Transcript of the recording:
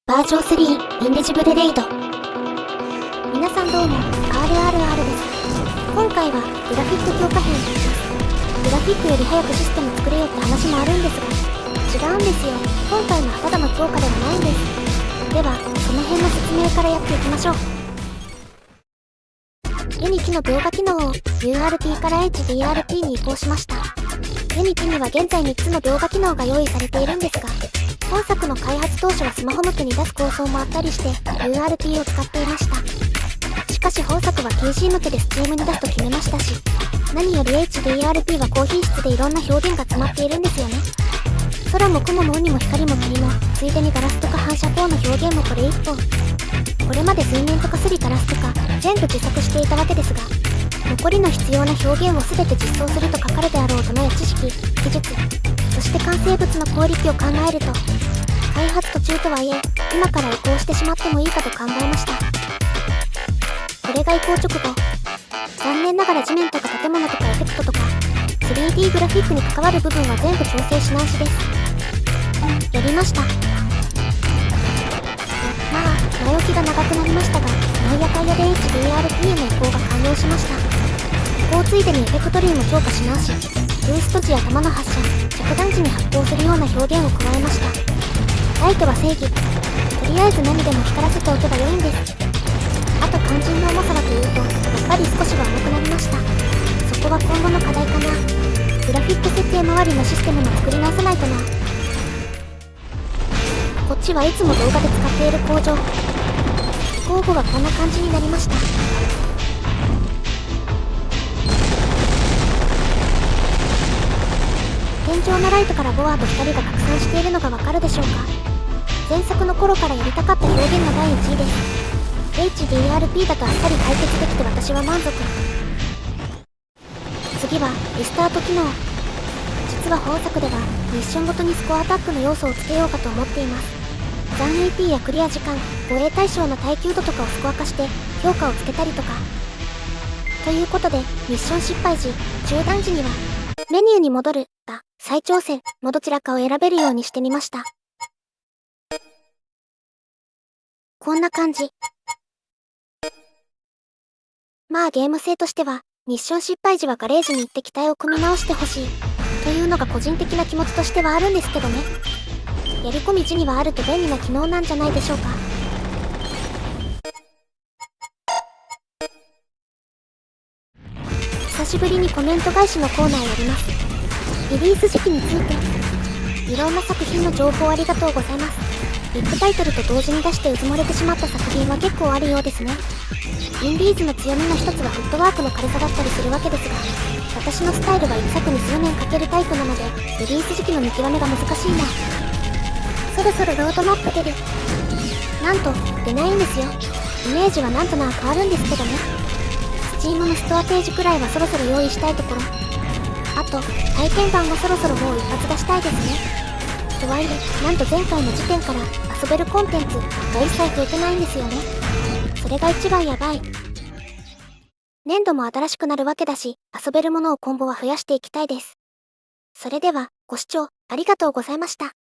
バージョン3インビジブルレイド。皆さんどうも RRR です。今回はグラフィック強化編です。グラフィックより早くシステム作れよって話もあるんですが、違うんですよ。今回のはただの強化ではないんです。ではその辺の説明からやっていきましょう。ユニティの動画機能を URP から HDRP に移行しました。ユニティには現在3つの動画機能が用意されているんですが、本作の開発当初はスマホ向けに出す構想もあったりして URP を使っていました。しかし本作は PC 向けで Steam に出すと決めましたし、何より HDRP は高品質でいろんな表現が詰まっているんですよね。空も雲も海も光も霧も、ついでにガラスとか反射光の表現もこれ一本。これまで水面とかスリガラスとか全部自作していたわけですが、残りの必要な表現を全て実装すると書かれてあろうとのや知識、技術、そして完成物のクオリティを考えると、開発途中とはいえ今から移行してしまってもいいかと考えました。これが移行直後、残念ながら地面とか建物とかエフェクトとか 3D グラフィックに関わる部分は全部調整し直しです。やりました。まあ前置きが長くなりましたが、なんやかんやで HDRP への移行が完了しました。移行ついでにエフェクト類も強化し直し、ブースト時や弾の発射、着弾時に発光するような表現を加えました。ライトは正義。とりあえず何でも光らせておけば良いんです。あと肝心の重さはというと、やっぱり少しは重くなりました。そこは今後の課題かな。グラフィック設定周りのシステムも作り直さないとな。こっちはいつも動画で使っている工場。移行後はこんな感じになりました。天井のライトからボアと光が拡散しているのがわかるでしょうか。前作の頃からやりたかった表現の第1位です。HDRP だとあっさり解決できて私は満足。次はリスタート機能。実は本作ではミッションごとにスコアアタックの要素をつけようかと思っています。残 AP やクリア時間、護衛対象の耐久度とかをスコア化して評価をつけたりとか。ということでミッション失敗時、中断時にはメニューに戻るか再挑戦のどちらかを選べるようにしてみました。こんな感じ。まあゲーム性としてはミッション失敗時はガレージに行って機体を組み直してほしいというのが個人的な気持ちとしてはあるんですけどね。やり込み時にはあると便利な機能なんじゃないでしょうか。久しぶりにコメント返しのコーナーやります。リリース時期について、いろんな作品の情報ありがとうございます。ビッグタイトルと同時に出してうずもれてしまった作品は結構あるようですね。インディーズの強みの一つはフットワークの軽さだったりするわけですが、私のスタイルは一作に数年かけるタイプなので、リリース時期の見極めが難しいな。そろそろロードマップ出る。なんと出ないんですよ。イメージはなんとなく変わるんですけどね。Steam のストアページくらいはそろそろ用意したいところ。あと体験版もそろそろもう一発出したいですね。とはいえなんと前回の時点から遊べるコンテンツが一切増えてないんですよね。それが一番やばい。年度も新しくなるわけだし、遊べるものを今後は増やしていきたいです。それではご視聴ありがとうございました。